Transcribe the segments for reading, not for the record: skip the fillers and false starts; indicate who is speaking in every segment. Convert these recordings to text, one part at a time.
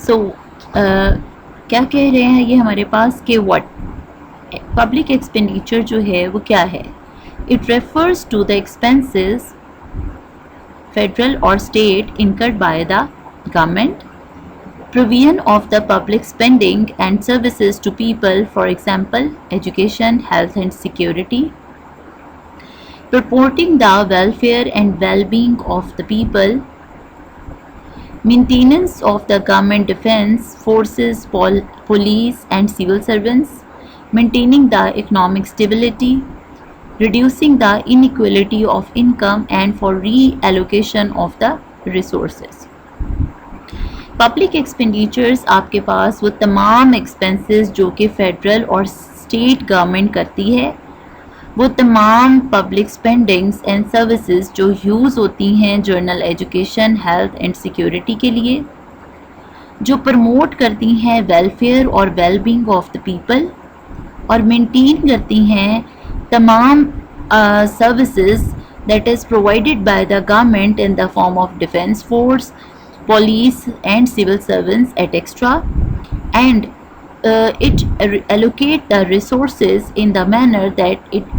Speaker 1: सो क्या कह रहे हैं ये हमारे पास कि व्हाट पब्लिक एक्सपेंडिचर जो है वो क्या है? It refers to the expenses federal और state incurred by the government, provision of the public spending and services to people, for example, education, health and security, purporting the welfare and well-being of the people, maintenance of the government defense forces, police and civil servants, maintaining the economic stability, reducing the inequality of income and for reallocation of the resources. Public expenditures आपके पास वो तमाम expenses जो कि federal और state government करती है, वो तमाम पब्लिक स्पेंडिंग्स एंड सर्विसेज जो यूज़ होती हैं journal education, health and security के लिए, जो प्रमोट करती हैं वेलफेयर और वेलबींग ऑफ द पीपल और मेंटेन करती हैं तमाम services that is provided by the government in the form of defence force, police and civil servants et extra, and it allocate the resources in the manner that it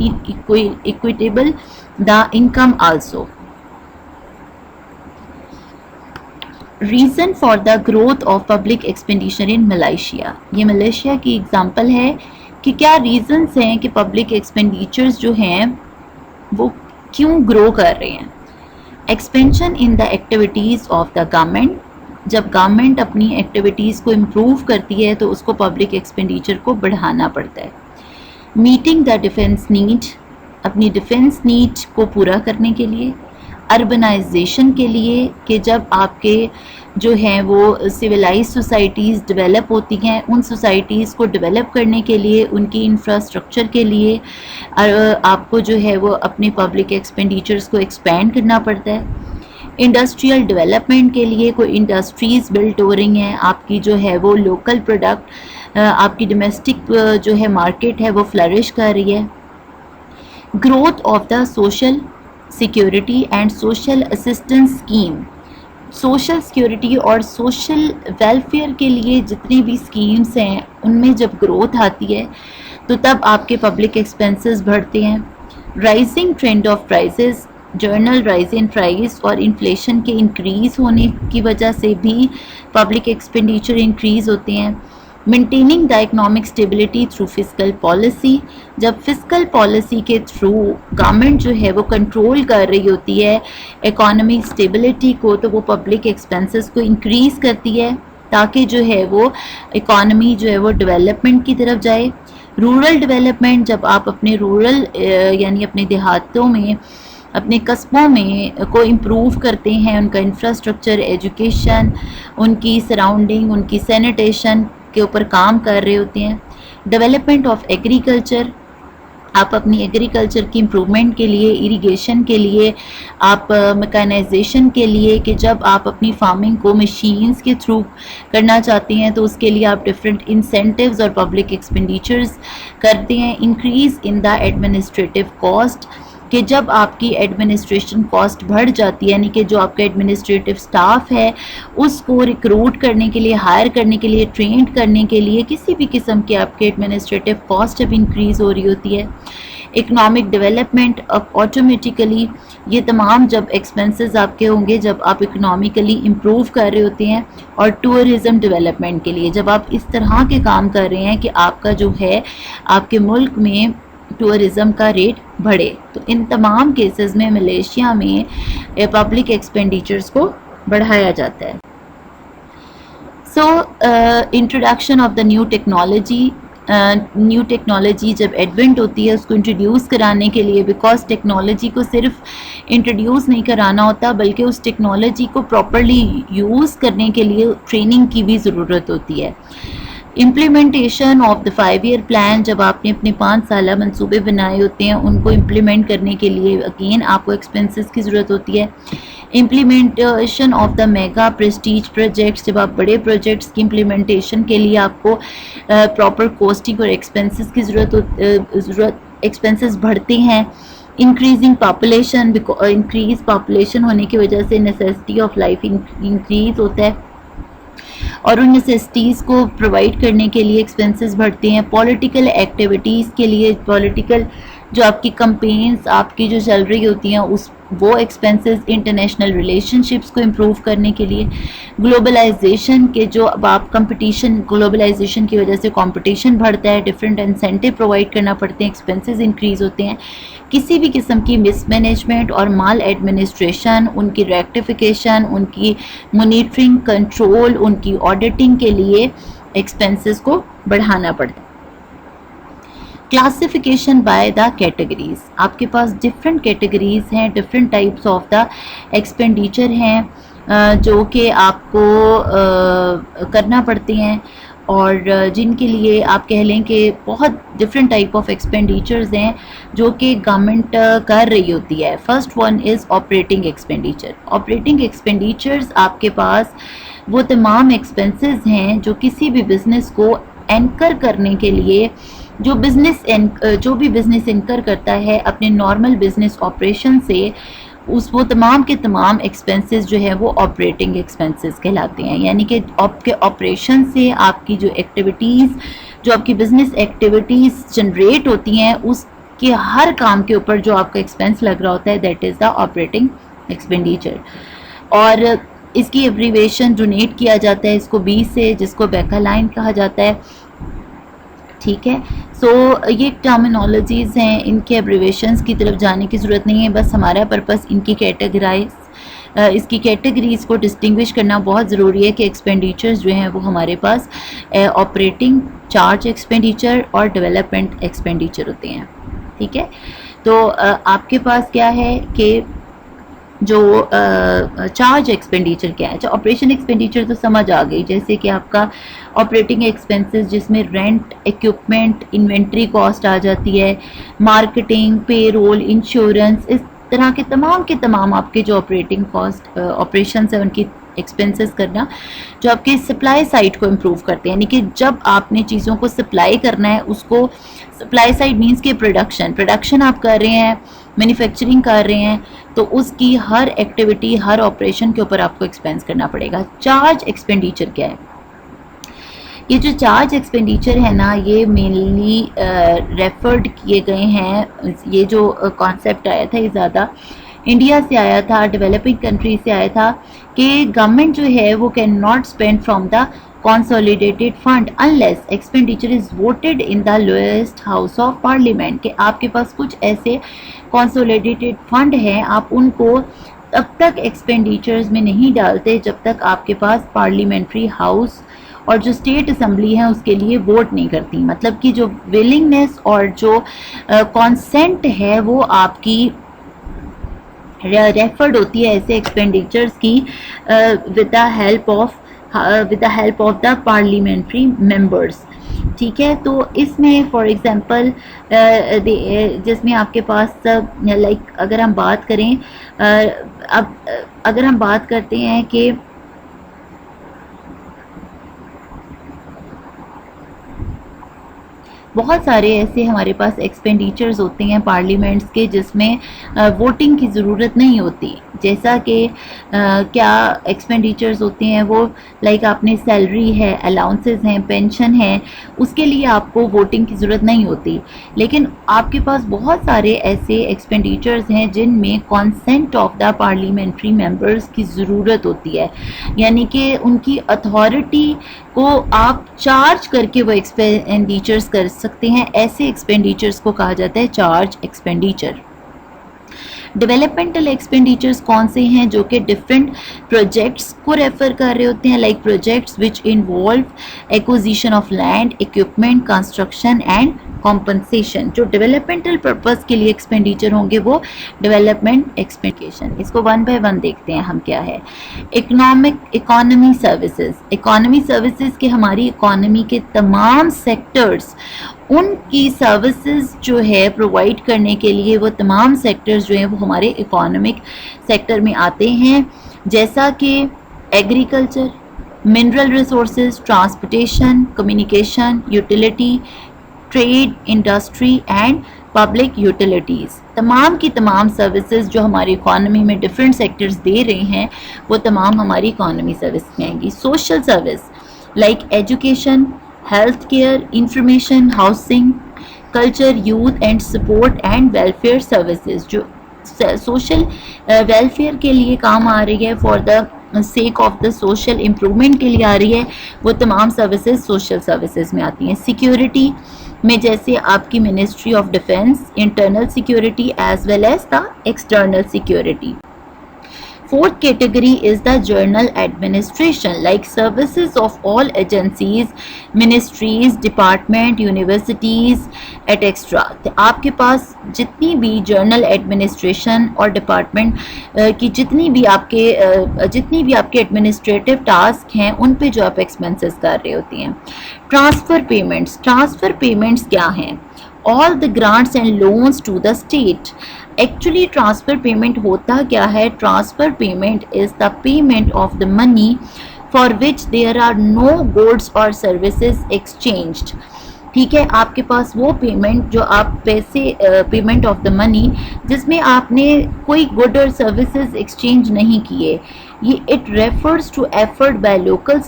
Speaker 1: equitable the income also. Reason for the growth of public expenditure in Malaysia. ये Malaysia की example है कि क्या reasons हैं कि public expenditures जो हैं वो क्यों ग्रो कर रहे हैं. Expansion in the activities of the government. जब गवर्नमेंट अपनी एक्टिविटीज़ को इम्प्रूव करती है तो उसको पब्लिक एक्सपेंडिचर को बढ़ाना पड़ता है. मीटिंग द डिफेंस नीड, अपनी डिफेंस नीड को पूरा करने के लिए. अर्बनाइजेशन के लिए कि जब आपके जो हैं वो सिविलाइज सोसाइटीज़ डेवलप होती हैं, उन सोसाइटीज़ को डेवलप करने के लिए, उनकी इंफ्रास्ट्रक्चर के लिए आपको जो है वो अपने पब्लिक एक्सपेंडिचर्स को एक्सपेंड करना पड़ता है. इंडस्ट्रियल डेवलपमेंट के लिए कोई इंडस्ट्रीज़ बिल्ट हो रही हैं, आपकी जो है वो लोकल प्रोडक्ट, आपकी डोमेस्टिक जो है मार्केट है वो फ्लरिश कर रही है. Growth of the social security and social assistance scheme. Social security और सोशल वेलफेयर के लिए जितनी भी स्कीम्स हैं उनमें जब ग्रोथ आती है तो तब आपके पब्लिक एक्सपेंसेस बढ़ते हैं. Rising trend of prices, journal rise in price और इन्फ्लेशन के इंक्रीज़ होने की वजह से भी पब्लिक एक्सपेंडिचर इंक्रीज़ होते हैं. Maintaining the economic stability through fiscal policy. जब फिस्कल पॉलिसी के थ्रू गवर्नमेंट जो है वो कंट्रोल कर रही होती है इकोनॉमिक स्टेबिलिटी को, तो वो पब्लिक एक्सपेंसेस को इंक्रीज़ करती है ताकि जो है वो इकोनॉमी जो है वो डेवलपमेंट की तरफ जाए. रूरल डेवलपमेंट, जब आप अपने रूरल यानी अपने देहातों में, अपने कस्बों में को इम्प्रूव करते हैं, उनका इंफ्रास्ट्रक्चर, एजुकेशन, उनकी सराउंडिंग, उनकी सैनिटेशन के ऊपर काम कर रहे होते हैं. डेवलपमेंट ऑफ एग्रीकल्चर, आप अपनी एग्रीकल्चर की इम्प्रूवमेंट के लिए, इरिगेशन के लिए, आप मैकेनाइजेशन के लिए, कि जब आप अपनी फार्मिंग को मशीन्स के थ्रू करना चाहते हैं तो उसके लिए आप डिफरेंट इंसेंटिव्स और पब्लिक एक्सपेंडिचर्स करते हैं. Increase in the administrative cost, कि जब आपकी एडमिनिस्ट्रेशन कॉस्ट बढ़ जाती है, यानी कि जो आपका एडमिनिस्ट्रेटिव स्टाफ है उसको रिक्रूट करने के लिए, हायर करने के लिए, ट्रेन करने के लिए किसी भी किस्म के आपके एडमिनिस्ट्रेटिव कॉस्ट अब इंक्रीज़ हो रही होती है. इकोनॉमिक डेवलपमेंट, अब ऑटोमेटिकली ये तमाम जब एक्सपेंसेस आपके होंगे जब आप इकोनॉमिकली इम्प्रूव कर रहे होते हैं. और टूरिज़म डेवलपमेंट के लिए जब आप इस तरह के काम कर रहे हैं कि आपका जो है आपके मुल्क में टूरिज़म का रेट बढ़े, तो इन तमाम केसेस में मलेशिया में पब्लिक एक्सपेंडिचर्स को बढ़ाया जाता है. So introduction of the new technology. New technology जब एडवेंट होती है उसको इंट्रोड्यूस कराने के लिए, बिकॉज टेक्नोलॉजी को सिर्फ इंट्रोड्यूस नहीं कराना होता बल्कि उस टेक्नोलॉजी को प्रॉपरली यूज़ करने के लिए ट्रेनिंग की भी ज़रूरत होती है. Implementation of the 5 year plan, जब आपने अपने 5 साला मंसूबे बनाए होते हैं उनको इम्प्लीमेंट करने के लिए अगेन आपको एक्सपेंसेस की ज़रूरत होती है. Implementation of the mega Prestige projects, जब आप बड़े प्रोजेक्ट्स की इम्प्लीमेंटेशन के लिए आपको प्रॉपर कॉस्टिंग और एक्सपेंसेस की ज़रूरत एक्सपेंसेस बढ़ते हैं. इंक्रीजिंग पॉपुलेशन, इंक्रीज पॉपुलेशन होने की वजह से नेसेसिटी ऑफ लाइफ इंक्रीज होता है. और उन नेसेसिटीज़ को प्रोवाइड करने के लिए एक्सपेंसेस बढ़ते हैं। पॉलिटिकल एक्टिविटीज़ के लिए, पॉलिटिकल जो आपकी कंपेन्स आपकी जो चल रही होती हैं उस वो एक्सपेंसेस, इंटरनेशनल रिलेशनशिप्स को इम्प्रूव करने के लिए, ग्लोबलाइजेशन के जो अब आप कंपटीशन, ग्लोबलाइजेशन की वजह से कंपटीशन बढ़ता है, डिफरेंट इंसेंटिव प्रोवाइड करना पड़ते हैं, एक्सपेंसेस इंक्रीज़ होते हैं। किसी भी किस्म की मिसमैनेजमेंट और माल एडमिनिस्ट्रेशन, उनकी रेक्टिफिकेशन, उनकी मॉनिटरिंग, कंट्रोल, उनकी ऑडिटिंग के लिए एक्सपेंसेस को बढ़ाना पड़ता है। क्लासिफिकेशन बाय द कैटेगरीज, आपके पास डिफरेंट कैटेगरीज हैं, different types of the expenditure हैं जो कि आपको करना पड़ती हैं और जिनके लिए आप कह लें कि बहुत डिफरेंट टाइप ऑफ एक्सपेंडिचर्स हैं जो कि गवर्नमेंट कर रही होती है। First one is operating expenditure. Operating expenditures आपके पास वो तमाम एक्सपेंसेस हैं जो किसी भी बिज़नेस को एंकर करने के लिए, जो भी बिज़नेस इनकर करता है अपने नॉर्मल बिज़नेस ऑपरेशन से, वो तमाम के तमाम एक्सपेंसेस जो है वो ऑपरेटिंग एक्सपेंसेस कहलाते हैं। यानी कि आपके ऑपरेशन से आपकी जो एक्टिविटीज़, जो आपकी बिज़नेस एक्टिविटीज़ जनरेट होती हैं, उसके हर काम के ऊपर जो आपका एक्सपेंस लग रहा होता है, that is the operating expenditure. और इसकी एब्रीवेशन डोनेट किया जाता है इसको बी से, जिसको बैकालाइन कहा जाता है। ठीक है, सो ये टर्मिनोलॉजीज़ हैं, इनके एब्रीवेशंस की तरफ जाने की ज़रूरत नहीं है, बस हमारा पर्पस इनकी इसकी कैटेगरीज़ को डिस्टिंग्विश करना बहुत ज़रूरी है कि एक्सपेंडिचर्स जो हैं वो हमारे पास ऑपरेटिंग चार्ज एक्सपेंडिचर और डेवलपमेंट एक्सपेंडिचर होते हैं। ठीक है, तो आपके पास क्या है कि जो चार्ज एक्सपेंडिचर क्या है। अच्छा, ऑपरेशन एक्सपेंडिचर तो समझ आ गई, जैसे कि आपका ऑपरेटिंग एक्सपेंसेस जिसमें रेंट, इक्विपमेंट, इन्वेंट्री कॉस्ट आ जाती है, मार्केटिंग, पेरोल, इंश्योरेंस, इस तरह के तमाम आपके जो ऑपरेटिंग कॉस्ट ऑपरेशन है उनकी एक्सपेंसेस करना, जो आपके सप्लाई साइड को इम्प्रूव करते हैं। यानी कि जब आपने चीज़ों को सप्लाई करना है, उसको सप्लाई साइड मीन्स के प्रोडक्शन आप कर रहे हैं, मैन्युफैक्चरिंग कर रहे हैं, तो उसकी हर एक्टिविटी, हर ऑपरेशन के ऊपर आपको एक्सपेंस करना पड़ेगा। चार्ज एक्सपेंडिचर क्या है? ये जो चार्ज एक्सपेंडिचर है ना, ये मेनली रेफर्ड किए गए हैं, ये जो कॉन्सेप्ट आया था ये ज़्यादा इंडिया से आया था, डेवलपिंग कंट्री से आया था, कि गवर्नमेंट जो है वो can not spend from the consolidated fund unless expenditure is voted in the lowest house of parliament। कि आपके पास कुछ ऐसे consolidated fund हैं, आप उनको तब तक एक्सपेंडिचर्स में नहीं डालते जब तक आपके पास पार्लियामेंट्री हाउस और जो स्टेट असेंबली है उसके लिए वोट नहीं करती। मतलब कि जो विलिंगनेस और जो कॉन्सेंट है वो आपकी रेफर्ड होती है ऐसे एक्सपेंडिचर्स की with the help of the parliamentary members. ठीक है, तो इसमें फॉर एग्जांपल जिसमें आपके पास लाइक अगर हम बात करें, अब अगर हम बात करते हैं कि बहुत सारे ऐसे हमारे पास एक्सपेंडिचर्स होते हैं पार्लियामेंट्स के जिसमें वोटिंग की ज़रूरत नहीं होती। जैसा कि क्या एक्सपेंडिचर्स होते हैं वो, लाइक आपने सैलरी है, अलाउंसेस हैं, पेंशन है, उसके लिए आपको वोटिंग की ज़रूरत नहीं होती। लेकिन आपके पास बहुत सारे ऐसे एक्सपेंडिचर्स हैं जिनमें consent of the parliamentary members की ज़रूरत होती है, यानी कि उनकी अथॉरिटी को आप चार्ज करके वो एक्सपेंडिचर्स कर सकते हैं। ऐसे एक्सपेंडिचर्स को कहा जाता है चार्ज एक्सपेंडिचर। डेवलपमेंटल एक्सपेंडिचर्स कौन से हैं? जो कि डिफरेंट प्रोजेक्ट्स को रेफर कर रहे होते हैं, like projects which involve acquisition of land, equipment, construction and compensation. जो डेवलपमेंटल पर्पस के लिए एक्सपेंडिचर होंगे वो डेवलपमेंट एक्सपेंडिचर। इसको वन बाय वन देखते हैं हम क्या है। इकोनॉमी सर्विसेज के हमारी इकोनॉमी के तमाम सेक्टर्स, उनकी सर्विसेज जो है प्रोवाइड करने के लिए वो तमाम सेक्टर्स जो हैं वो हमारे इकोनॉमिक सेक्टर में आते हैं, जैसा कि agriculture, mineral resources, transportation, communication, utility, trade, industry and public utilities. तमाम की तमाम सर्विसेज जो हमारी इकॉनमी में डिफरेंट सेक्टर्स दे रहे हैं वो तमाम हमारी इकॉनमी सर्विस में आएंगी। Social service like education, health care, information, housing, culture, youth and support and welfare services जो सोशल वेलफेयर के लिए काम आ रही है, for the sake of the social improvement के लिए आ रही है, वो तमाम सर्विसेज सोशल सर्विसेज में आती हैं। सिक्योरिटी में जैसे आपकी ministry of defence, internal security as well as the external security. Fourth category is the journal administration, like services of all agencies, ministries, department, universities, etc. आपके पास जितनी भी जर्नल एडमिनिस्ट्रेशन और डिपार्टमेंट की जितनी भी आपके एडमिनिस्ट्रेटिव टास्क हैं उन पे जो आप एक्सपेंसेस कर रहे होती हैं। ट्रांसफ़र पेमेंट्स क्या हैं? All the grants and loans to the state. Actually transfer payment होता क्या है? Transfer payment is the payment of the money for which there are no goods और सर्विसेज एक्सचेंज्ड। ठीक है, आपके पास वो पेमेंट जो आप पैसे पेमेंट ऑफ द मनी जिसमें आपने कोई गुड और सर्विसेज एक्सचेंज नहीं किए। ये it refers to effort by local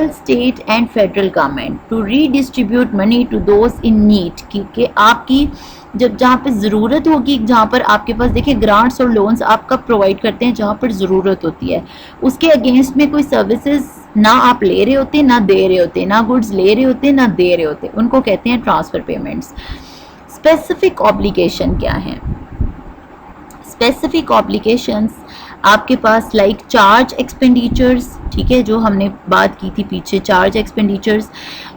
Speaker 1: state and federal government to redistribute money to those in need. क्योंकि आपकी जब जहाँ पे ज़रूरत होगी, जहाँ पर आपके पास देखिए ग्रांट्स और लोन्स आप कब प्रोवाइड करते हैं? जहाँ पर ज़रूरत होती है, उसके अगेंस्ट में कोई सर्विसेज ना आप ले रहे होते ना दे रहे होते, ना गुड्स ले रहे होते ना दे रहे होते, उनको कहते हैं ट्रांसफ़र पेमेंट्स। स्पेसिफिक ऑब्लिगेशन क्या है? स्पेसिफिक ऑब्लिगेशंस आपके पास लाइक चार्ज एक्सपेंडिचर्स, ठीक है, जो हमने बात की थी पीछे, चार्ज एक्सपेंडिचर्स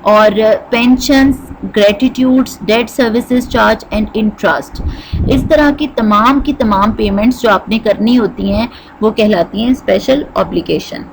Speaker 1: और pensions, gratitudes, debt services charge and interest. इस तरह की तमाम पेमेंट्स जो आपने करनी होती हैं वो कहलाती हैं स्पेशल ऑब्लिगेशन।